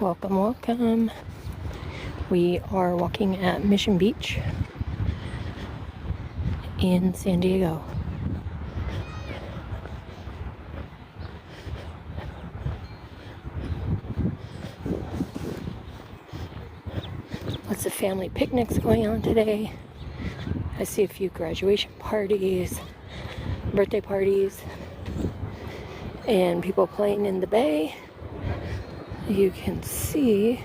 Welcome, welcome. We are walking at Mission Beach in San Diego. Lots of family picnics going on today. I see a few graduation parties, birthday parties, and people playing in the bay. You can see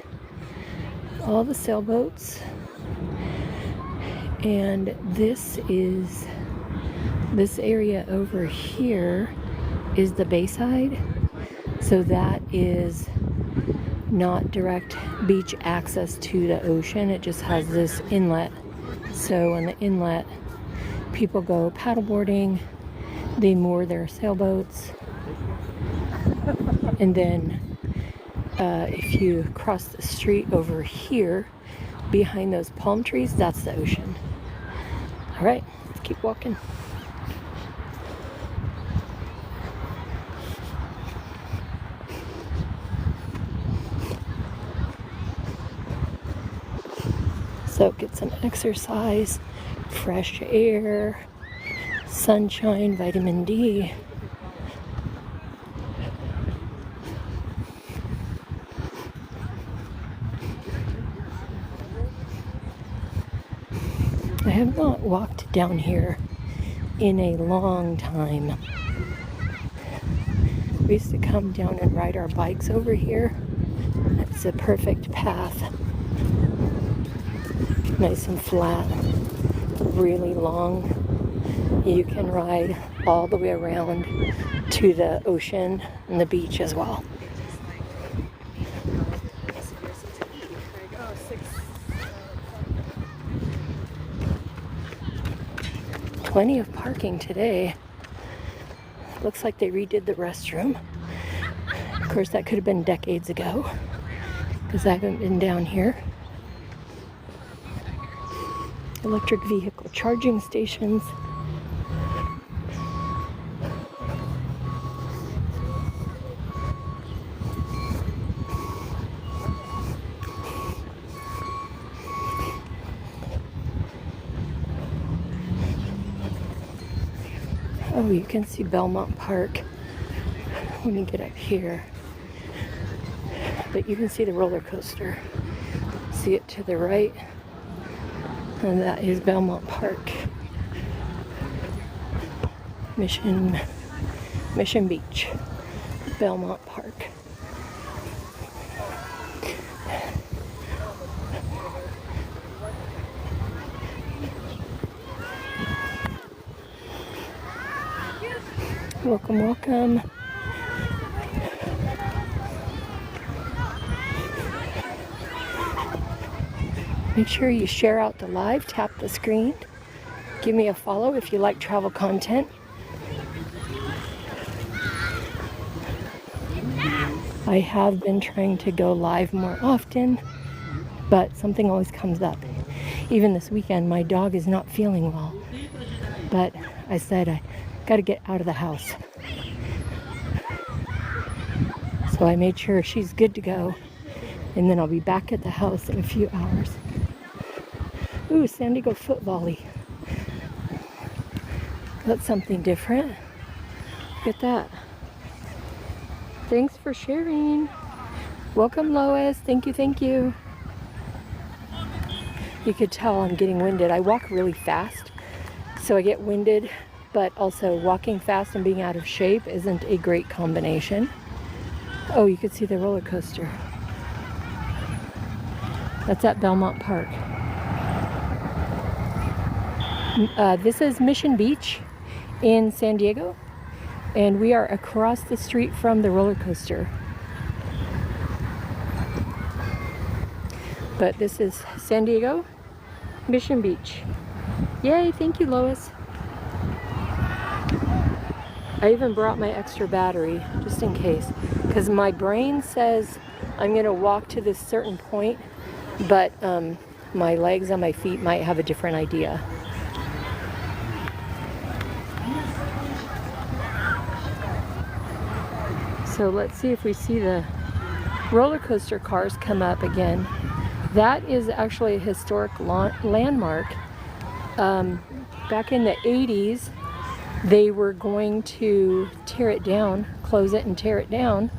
all the sailboats, and this area over here is the Bayside. So that is not direct beach access to the ocean. It just has this inlet. So in the inlet, people go paddleboarding, they moor their sailboats, and then if you cross the street over here behind those palm trees, that's the ocean. All right, let's keep walking. So get some exercise, fresh air, sunshine, vitamin D. I have not walked down here in a long time. We used to come down and ride our bikes over here. It's a perfect path. Nice and flat, really long. You can ride all the way around to the ocean and the beach as well. Plenty of parking today. Looks like they redid the restroom. Of course, that could have been decades ago because I haven't been down here. Electric vehicle charging stations. Oh, you can see Belmont Park when you get up here. But you can see the roller coaster. See it to the right. And that is Belmont Park. Mission Beach. Belmont Park. Welcome, welcome. Make sure you share out the live, tap the screen. Give me a follow if you like travel content. I have been trying to go live more often, but something always comes up. Even this weekend, my dog is not feeling well. But I said I got to get out of the house. So I made sure she's good to go. And then I'll be back at the house in a few hours. Ooh, San Diego foot volley. That's something different. Look at that. Thanks for sharing. Welcome, Lois. Thank you, thank you. You could tell I'm getting winded. I walk really fast, so I get winded, but also walking fast and being out of shape isn't a great combination. Oh, you could see the roller coaster. That's at Belmont Park. This is Mission Beach in San Diego, and we are across the street from the roller coaster. But this is San Diego, Mission Beach. Yay, thank you, Lois. I even brought my extra battery just in case, because my brain says I'm gonna walk to this certain point, but my legs and my feet might have a different idea. So let's see if we see the roller coaster cars come up again. That is actually a historic landmark. Back in the 80s, they were going to tear it down, close it and tear it down,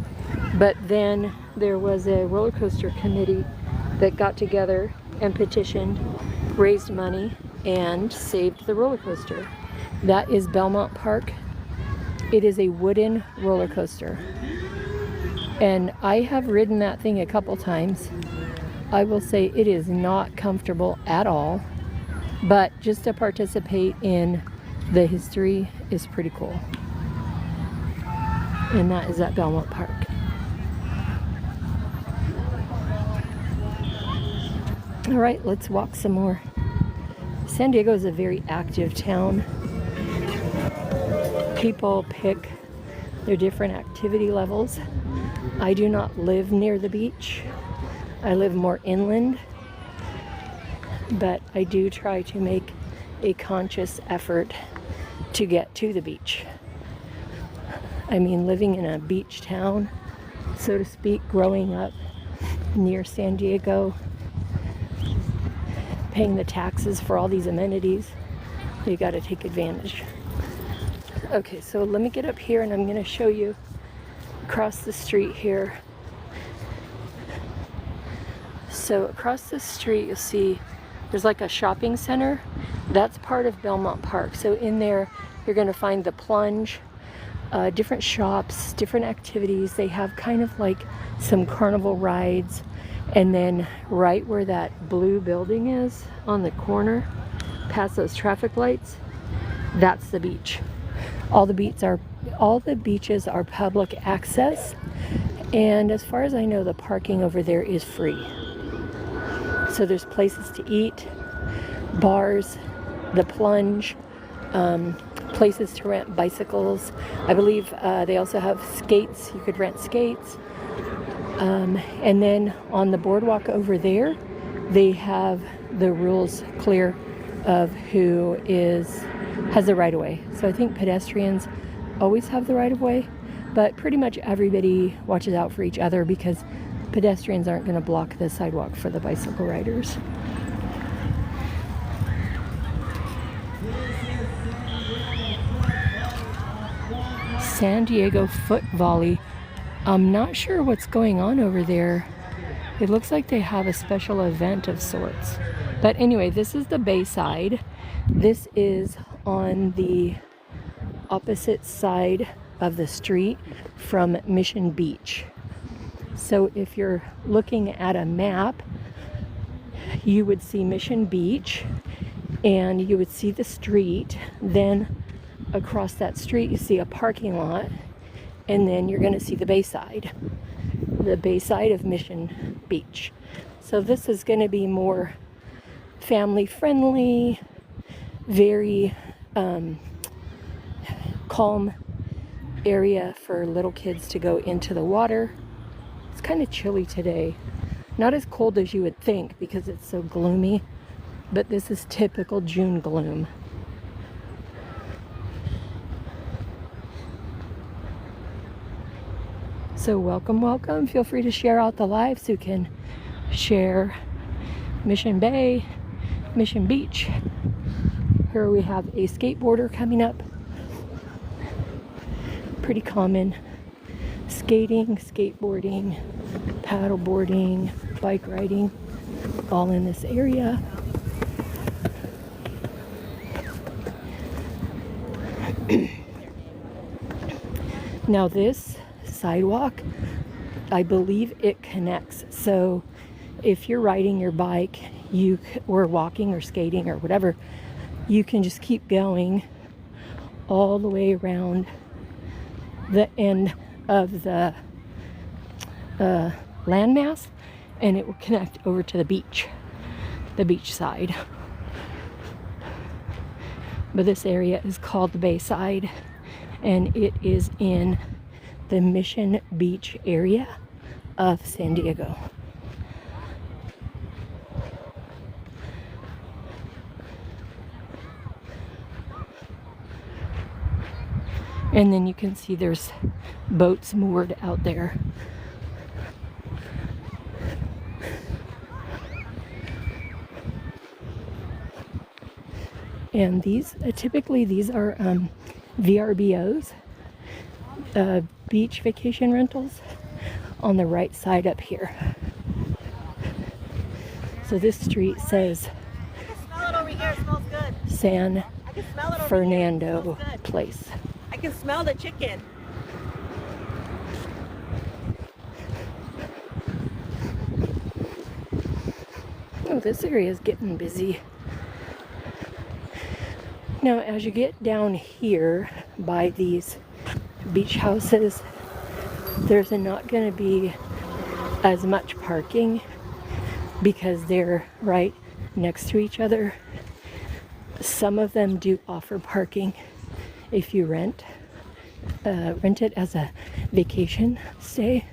but then there was a roller coaster committee that got together and petitioned, raised money, and saved the roller coaster. That is Belmont Park. It is a wooden roller coaster, and I have ridden that thing a couple times. I will say it is not comfortable at all, but just to participate in the history is pretty cool. And that is at Belmont Park. All right, let's walk some more. San Diego is a very active town. People pick their different activity levels. I do not live near the beach. I live more inland, but I do try to make a conscious effort to get to the beach. I mean, living in a beach town, so to speak, growing up near San Diego, paying the taxes for all these amenities, you got to take advantage. Okay, so let me get up here and I'm going to show you across the street here. So across the street, you'll see there's like a shopping center. That's part of Belmont Park. So in there, you're going to find the plunge, different shops, different activities. They have kind of like some carnival rides. And then right where that blue building is on the corner, past those traffic lights, that's the beach. All the beaches are public access. And as far as I know, the parking over there is free. So there's places to eat, bars, the plunge, places to rent bicycles. I believe they also have skates. You could rent skates. And then on the boardwalk over there, they have the rules clear of who has the right of way. So I think pedestrians always have the right of way, but pretty much everybody watches out for each other because pedestrians aren't going to block the sidewalk for the bicycle riders. San Diego foot volley. I'm not sure what's going on over there. It looks like they have a special event of sorts. But anyway, this is the Bayside. This is on the opposite side of the street from Mission Beach. So if you're looking at a map, you would see Mission Beach and you would see the street. Then across that street, you see a parking lot. And then you're going to see the Bayside of Mission Beach. So this is going to be more family friendly, very calm area for little kids to go into the water. It's kind of chilly today. Not as cold as you would think because it's so gloomy, but this is typical June gloom. So welcome, welcome. Feel free to share out the live so you can share Mission Bay, Mission Beach. Here we have a skateboarder coming up. Pretty common. Skating, skateboarding, paddleboarding, bike riding, all in this area. Now this sidewalk, I believe it connects. So if you're riding your bike, or walking or skating or whatever, you can just keep going all the way around the end of the landmass, and it will connect over to the beach side. But this area is called the Bayside, and it is in the Mission Beach area of San Diego. And then you can see there's boats moored out there. And these, typically these are VRBOs, beach vacation rentals, on the right side up here. So this street says Smell it over here. It smells good. San I can smell it over Fernando here. It smells good. Place. I can smell the chicken. Oh, this area is getting busy. Now, as you get down here by these beach houses, there's not going to be as much parking because they're right next to each other. Some of them do offer parking if you rent it as a vacation stay.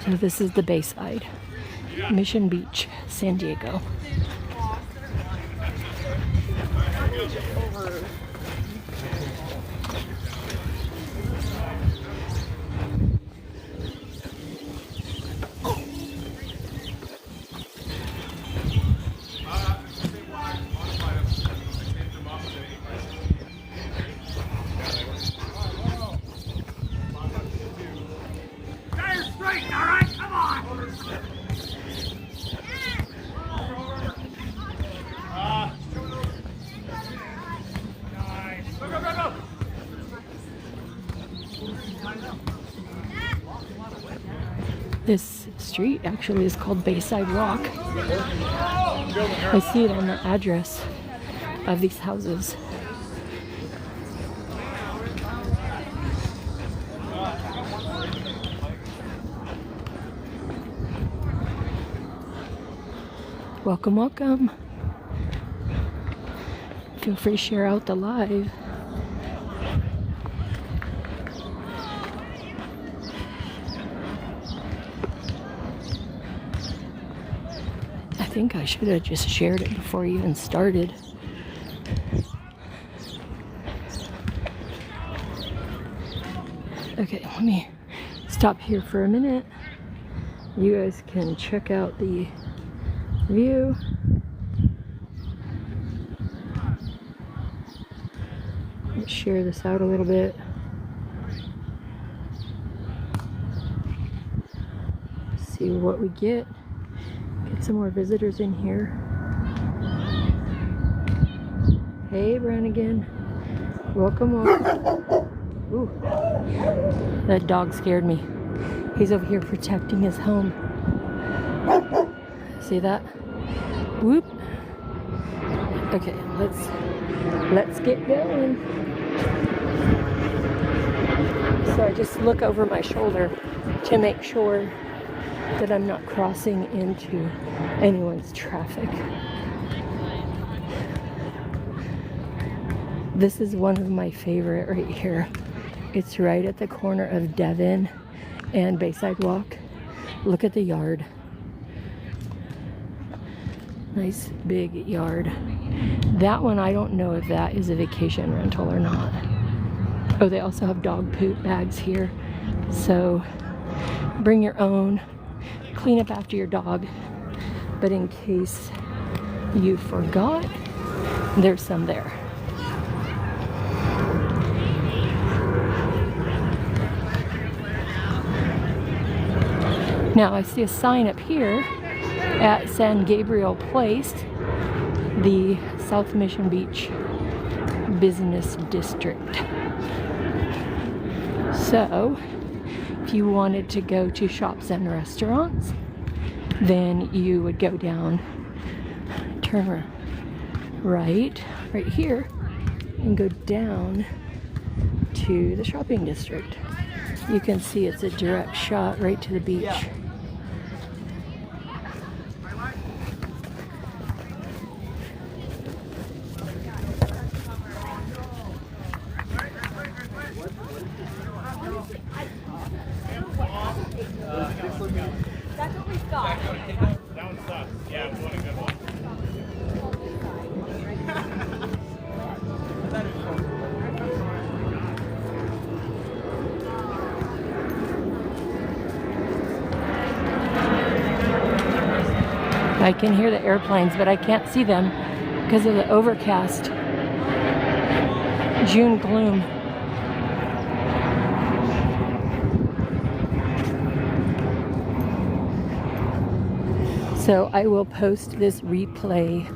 So this is the Bayside, Mission Beach, San Diego. This street actually is called Bayside Walk. I see it on the address of these houses. Welcome, welcome. Feel free to share out the live. I think I should have just shared it before you even started. Okay, let me stop here for a minute. You guys can check out the view. Let's share this out a little bit. See what we get. Get some more visitors in here. Hey, Brannigan. Welcome, welcome. Ooh, that dog scared me. He's over here protecting his home. See that? Whoop. Okay, let's get going. So I just look over my shoulder to make sure that I'm not crossing into anyone's traffic. This is one of my favorite right here. It's right at the corner of Devon and Bayside Walk. Look at the yard. Nice big yard. That one, I don't know if that is a vacation rental or not. Oh, they also have dog poop bags here. So bring your own. Clean up after your dog. But in case you forgot, there's some there. Now I see a sign up here at San Gabriel Place, the South Mission Beach Business District. So if you wanted to go to shops and restaurants, then you would go down, turn right here, and go down to the shopping district. You can see it's a direct shot right to the beach. Yeah. That's what we've got. That one sucks. Yeah, what a good one. I can hear the airplanes, but I can't see them because of the overcast June gloom. So I will post this replay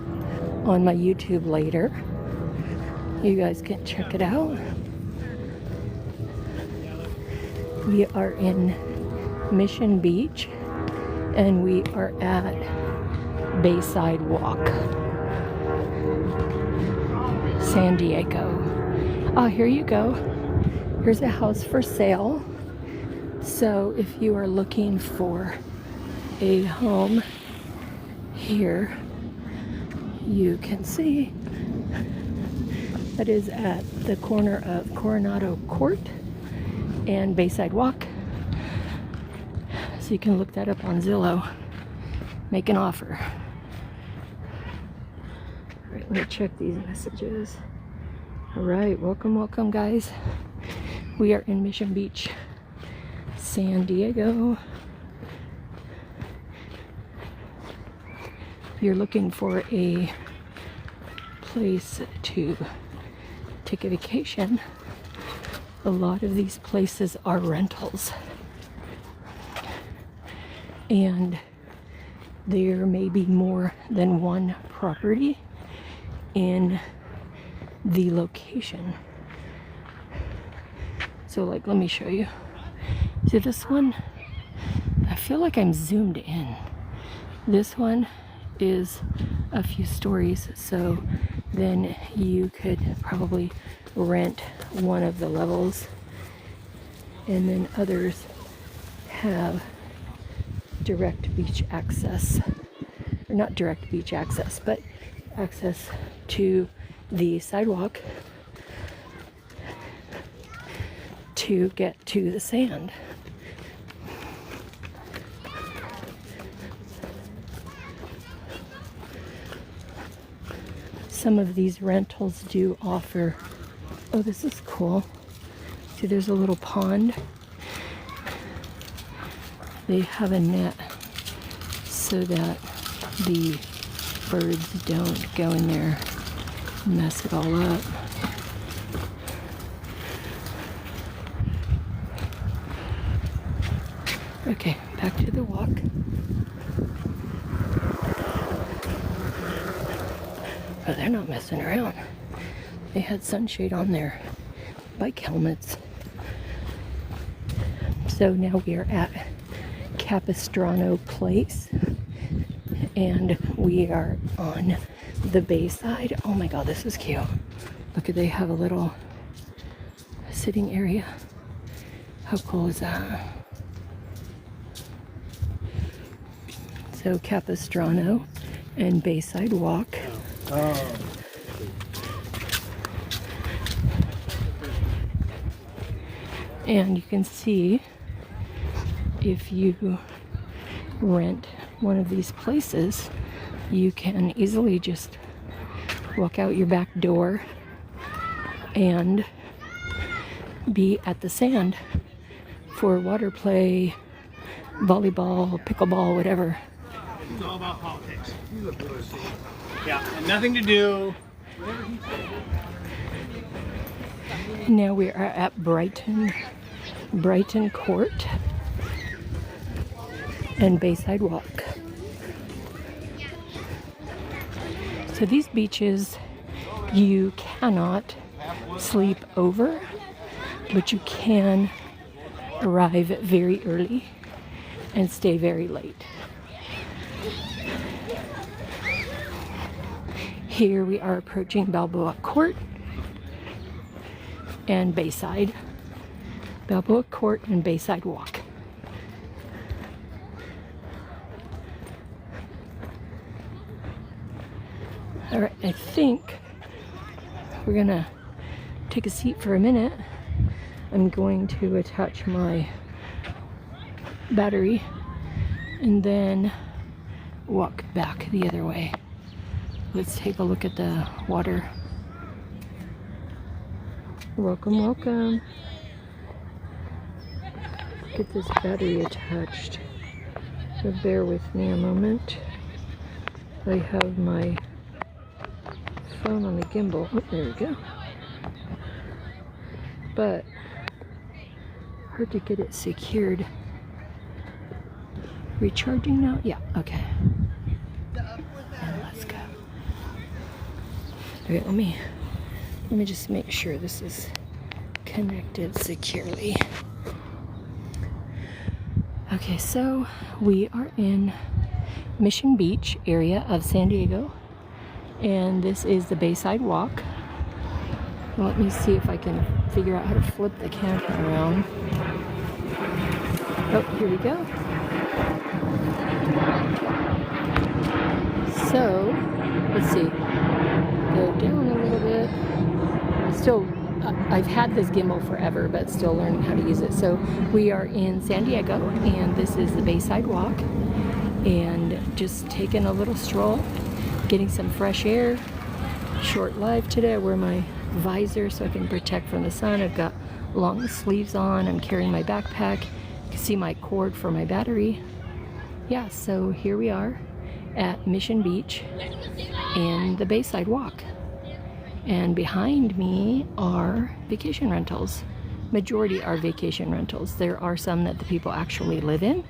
on my YouTube later. You guys can check it out. We are in Mission Beach and we are at Bayside Walk, San Diego. Oh, here you go. Here's a house for sale. So if you are looking for a home here, you can see that is at the corner of Coronado Court and Bayside Walk. So you can look that up on Zillow, make an offer. All right, let me check these messages. All right, welcome guys. We are in Mission Beach, San Diego. You're looking for a place to take a vacation. A lot of these places are rentals. And there may be more than one property in the location. So like, let me show you. See this one? I feel like I'm zoomed in. This one is a few stories, so then you could probably rent one of the levels, and then others have direct beach access, or not direct beach access, but access to the sidewalk to get to the sand. Some of these rentals do offer, oh, this is cool. See, there's a little pond. They have a net so that the birds don't go in there and mess it all up. Okay, back to the walk. Oh, they're not messing around. They had sunshade on their bike helmets. So now we are at Capistrano Place and we are on the Bayside. Oh my god, this is cute. Look at, they have a little sitting area. How cool is that? So Capistrano and Bayside Walk. Oh. And you can see if you rent one of these places, you can easily just walk out your back door and be at the sand for water play, volleyball, pickleball, whatever. It's all about politics. Yeah, and nothing to do. Now we are at Brighton Court and Bayside Walk. So these beaches, you cannot sleep over, but you can arrive very early and stay very late. Here we are approaching Balboa Court and Bayside. Balboa Court and Bayside Walk. All right, I think we're gonna take a seat for a minute. I'm going to attach my battery and then walk back the other way. Let's take a look at the water. Welcome, welcome. Get this battery attached. So bear with me a moment. I have my phone on the gimbal. Oh, there we go. But hard to get it secured. Recharging now? Yeah, okay. And let's go. Okay, let me just make sure this is connected securely. Okay, so we are in Mission Beach area of San Diego, and this is the Bayside Walk. Let me see if I can figure out how to flip the camera around. Oh, here we go. So, let's see. Go down a little bit. I've had this gimbal forever, but still learning how to use it. So we are in San Diego, and this is the Bayside Walk, and just taking a little stroll, getting some fresh air. Short live today. I wear my visor so I can protect from the sun. I've got long sleeves on. I'm carrying my backpack. You can see my cord for my battery. Yeah, so here we are at Mission Beach in the Bayside Walk. And behind me are vacation rentals. Majority are vacation rentals. There are some that the people actually live in.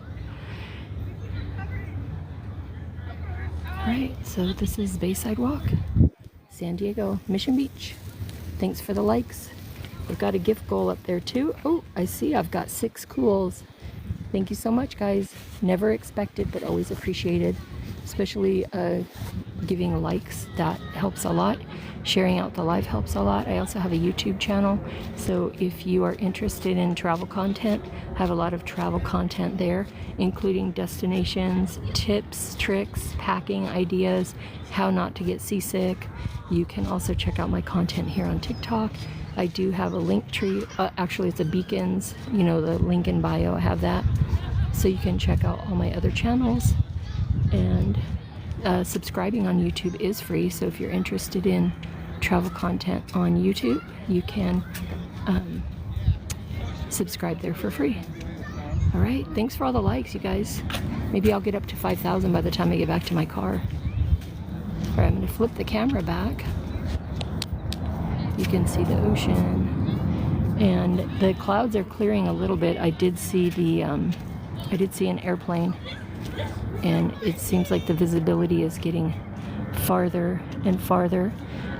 Alright, so this is Bayside Walk, San Diego, Mission Beach. Thanks for the likes. We've got a gift goal up there too. Oh, I see I've got 6 cools. Thank you so much, guys. Never expected, but always appreciated. Especially giving likes, that helps a lot. Sharing out the live helps a lot. I also have a YouTube channel, so if you are interested in travel content, I have a lot of travel content there, including destinations, tips, tricks, packing ideas, how not to get seasick. You can also check out my content here on TikTok. I do have a link tree. Actually, it's a Beacons, you know, the link in bio. I have that. So you can check out all my other channels. And subscribing on YouTube is free. So if you're interested in travel content on YouTube, you can subscribe there for free. All right. Thanks for all the likes, you guys. Maybe I'll get up to 5,000 by the time I get back to my car. All right, I'm going to flip the camera back. You can see the ocean, and the clouds are clearing a little bit. I did see an airplane, and it seems like the visibility is getting farther and farther.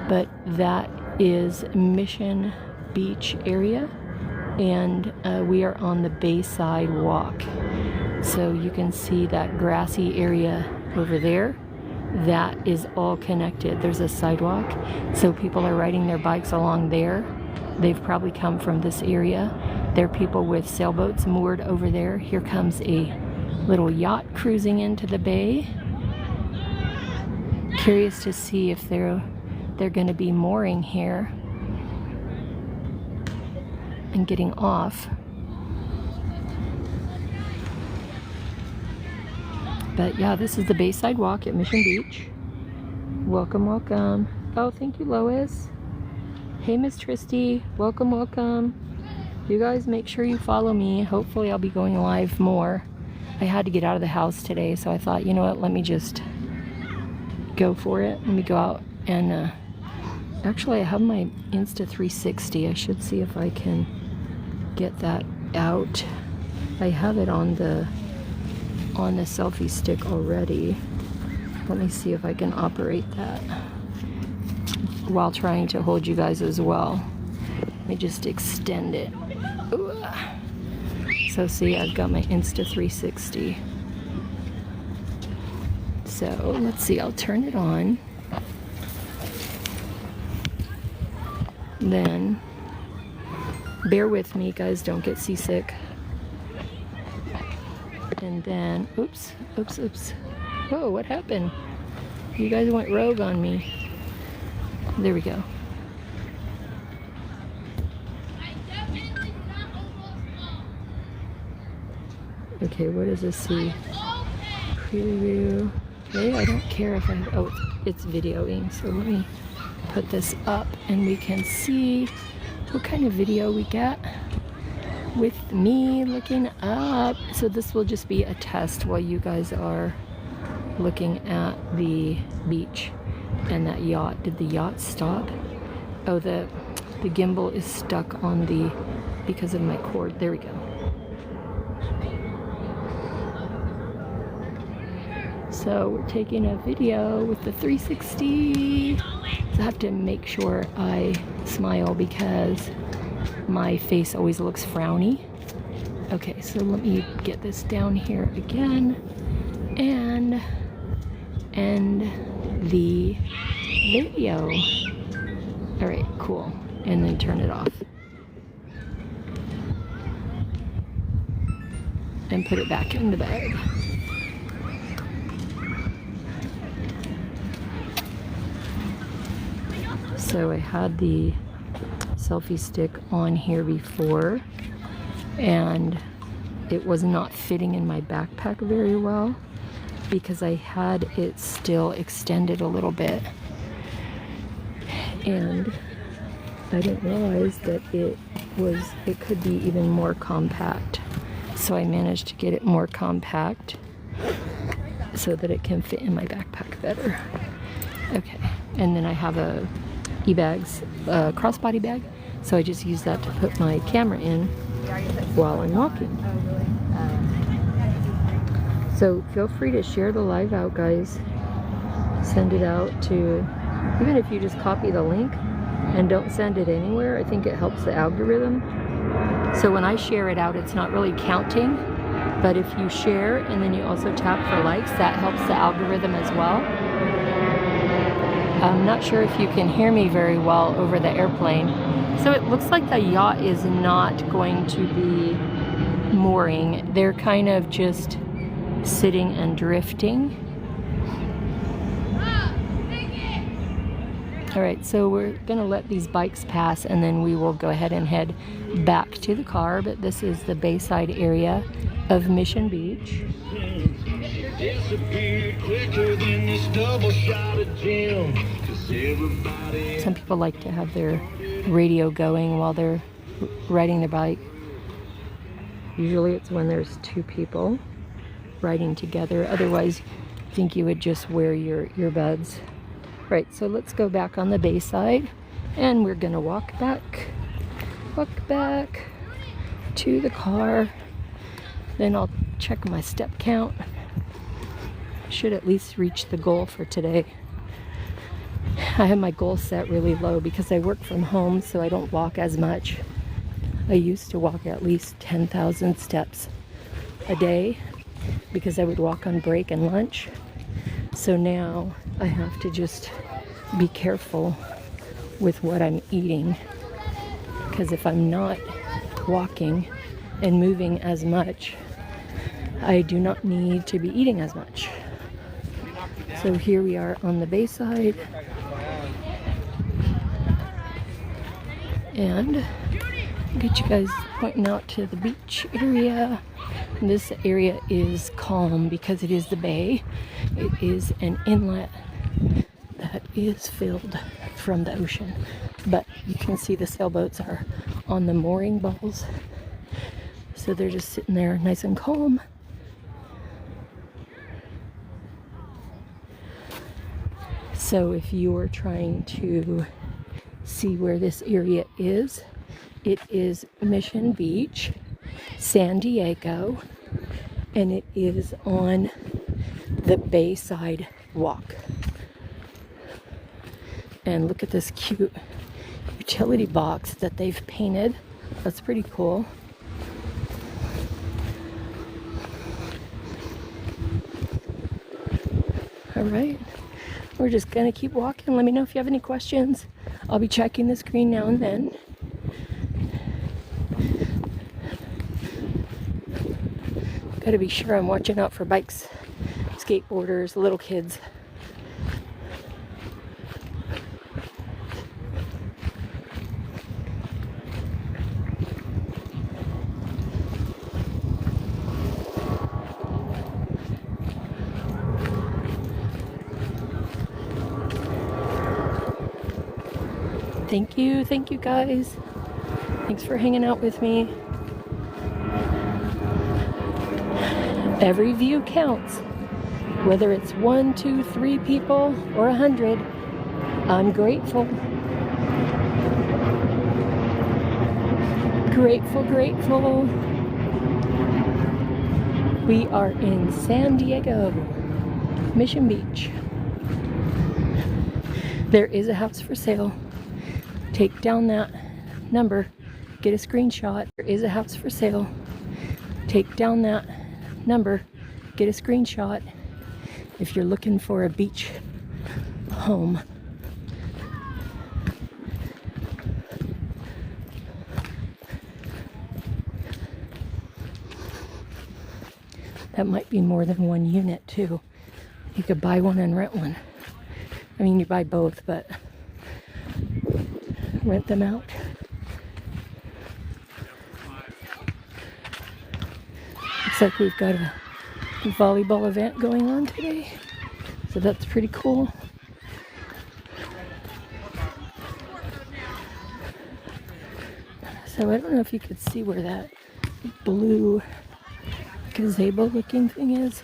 But that is Mission Beach area, and we are on the Bayside Walk. So you can see that grassy area over there. That is all connected. There's a sidewalk, so people are riding their bikes along there. They've probably come from this area. There are people with sailboats moored over there. Here comes a little yacht cruising into the bay. Curious to see if they're going to be mooring here and getting off. But yeah, this is the Bayside Walk at Mission Beach. Welcome, welcome. Oh, thank you, Lois. Hey, Miss Tristy. Welcome, welcome. You guys make sure you follow me. Hopefully I'll be going live more. I had to get out of the house today, so I thought, you know what, let me just go for it. Let me go out and actually I have my Insta360. I should see if I can get that out. I have it on the selfie stick already. Let me see if I can operate that while trying to hold you guys as well. Let me just extend it. Ooh. So see, I've got my Insta360. So let's see, I'll turn it on. Then bear with me, guys, don't get seasick. And then, oops. Whoa, what happened? You guys went rogue on me. There we go. Okay, what does this see? Preview. Okay, I don't care if I, oh, it's videoing. So let me put this up and we can see what kind of video we get with me looking up. So this will just be a test while you guys are looking at the beach and that yacht. Did the yacht stop? Oh, the gimbal is stuck on the, because of my cord. There we go. So we're taking a video with the 360. So I have to make sure I smile because my face always looks frowny. Okay, so let me get this down here again and end the video. All right, cool. And then turn it off. And put it back in the bag. So I had the selfie stick on here before and it was not fitting in my backpack very well because I had it still extended a little bit, and I didn't realize that it could be even more compact. So I managed to get it more compact so that it can fit in my backpack better. Okay, and then I have a e-bags crossbody bag, so I just use that to put my camera in while I'm walking. So feel free to share the live out, guys. Send it out to, even if you just copy the link and don't send it anywhere, I think it helps the algorithm. So when I share it out, it's not really counting, but if you share and then you also tap for likes, that helps the algorithm as well. I'm not sure if you can hear me very well over the airplane. So it looks like the yacht is not going to be mooring. They're kind of just sitting and drifting. All right, so we're gonna let these bikes pass and then we will go ahead and head back to the car. But this is the Bayside area of Mission Beach. Some people like to have their radio going while they're riding their bike. Usually it's when there's two people riding together. Otherwise, I think you would just wear your earbuds. Right, so let's go back on the Bayside and we're gonna walk back to the car. Then I'll check my step count. Should at least reach the goal for today. I have my goal set really low because I work from home, so I don't walk as much. I used to walk at least 10,000 steps a day because I would walk on break and lunch. So now I have to just be careful with what I'm eating, because if I'm not walking and moving as much, I do not need to be eating as much. So here we are on the Bayside, and get you guys pointing out to the beach area. And this area is calm because it is the bay. It is an inlet that is filled from the ocean, but you can see the sailboats are on the mooring balls, so they're just sitting there nice and calm. So if you're trying to see where this area is, it is Mission Beach, San Diego, and it is on the Bayside Walk. And look at this cute utility box that they've painted. That's pretty cool. All right, we're just gonna keep walking. Let me know if you have any questions. I'll be checking the screen now and then. Gotta be sure I'm watching out for bikes, skateboarders, little kids. Thank you guys. Thanks for hanging out with me. Every view counts. Whether it's 1, 2, 3 people or 100, I'm grateful. Grateful, grateful. We are in San Diego, Mission Beach. There is a house for sale. Take down that number, get a screenshot. There is a house for sale. Take down that number, get a screenshot if you're looking for a beach home. That might be more than one unit too. You could buy one and rent one. I mean, you buy both, but rent them out. Looks like we've got a volleyball event going on today, so that's pretty cool. So I don't know if you could see where that blue gazebo looking thing is.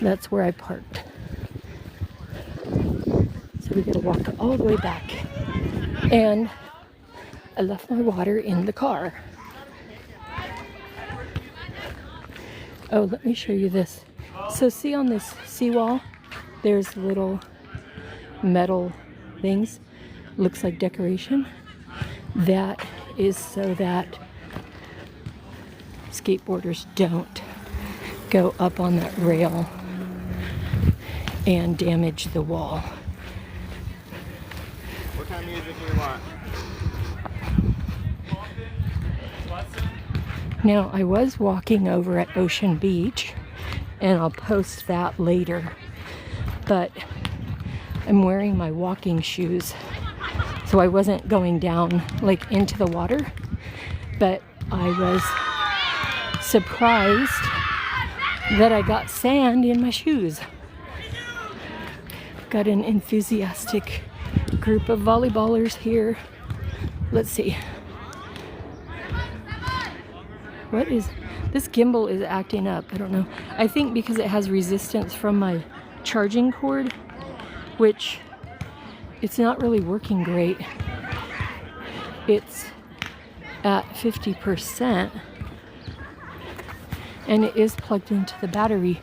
That's where I parked. So we gotta walk all the way back. And I left my water in the car. Oh, let me show you this. So see on this seawall, there's little metal things. Looks like decoration. That is so that skateboarders don't go up on that rail and damage the wall. What kind of music do you want? Now, I was walking over at Ocean Beach, and I'll post that later, but I'm wearing my walking shoes, so I wasn't going down like into the water, but I was surprised that I got sand in my shoes. Got an enthusiastic group of volleyballers here. Let's see. What is this? Gimbal is acting up. I don't know. I think because it has resistance from my charging cord, which it's not really working great. It's at 50%, and it is plugged into the battery,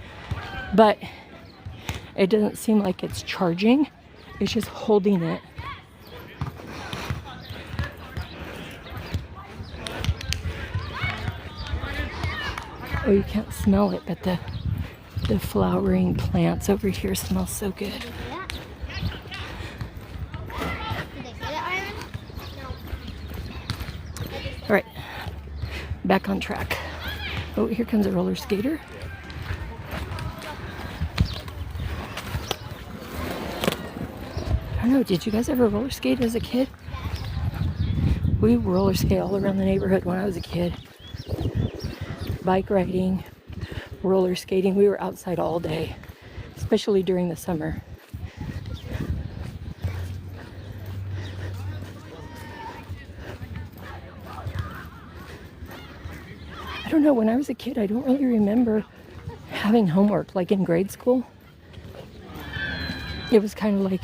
but it doesn't seem like it's charging. It's just holding it. Oh, you can't smell it, but the flowering plants over here smell so good. All right, back on track. Oh, here comes a roller skater. I don't know, did you guys ever roller skate as a kid? We roller skate all around the neighborhood when I was a kid. Bike riding, roller skating. We were outside all day, especially during the summer. I don't know, when I was a kid, I don't really remember having homework like in grade school. It was kind of like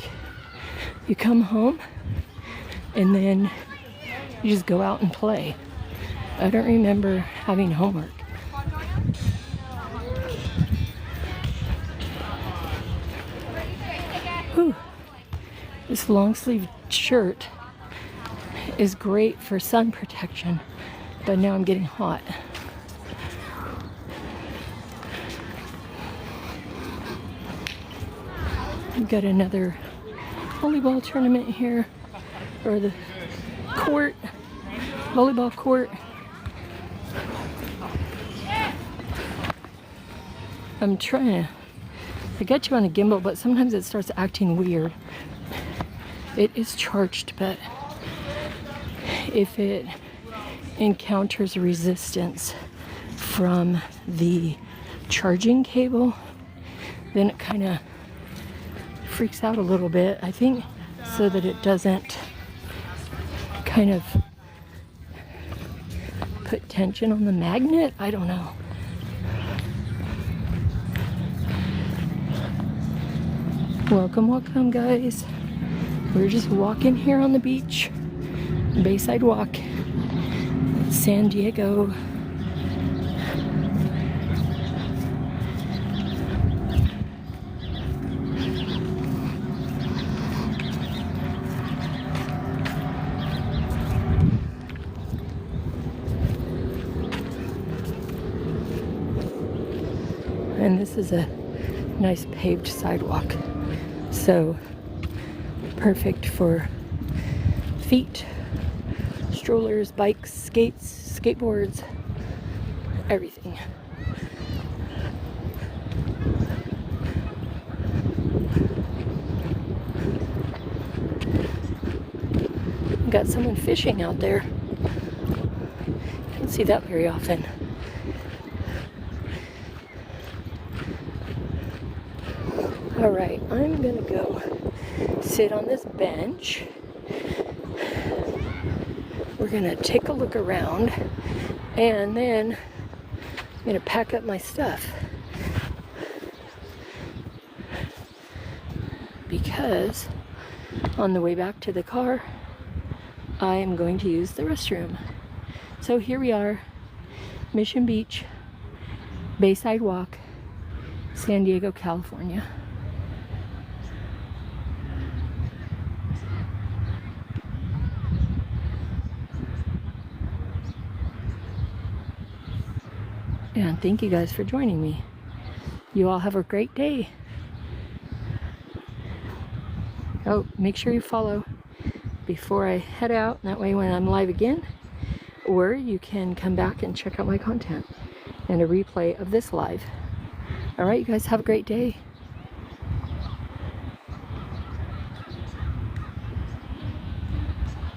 you come home and then you just go out and play. I don't remember having homework. Whew. This long sleeve shirt is great for sun protection, but now I'm getting hot. We've got another volleyball tournament here, or the court, volleyball court. I'm trying to, I got you on a gimbal, but sometimes it starts acting weird. It is charged, but if it encounters resistance from the charging cable, then it kind of freaks out a little bit, I think, so that it doesn't kind of put tension on the magnet. I don't know. Welcome, welcome, guys. We're just walking here on the beach. Bayside Walk, San Diego. And this is a nice paved sidewalk, so perfect for feet, strollers, bikes, skates, skateboards, everything. Got someone fishing out there. Don't see that very often. All right, I'm gonna go sit on this bench. We're gonna take a look around, and then I'm gonna pack up my stuff because on the way back to the car, I am going to use the restroom. So here we are, Mission Beach, Bayside Walk, San Diego, California. And thank you guys for joining me. You all have a great day. Oh, make sure you follow before I head out. That way when I'm live again, or you can come back and check out my content and a replay of this live. All right, you guys have a great day.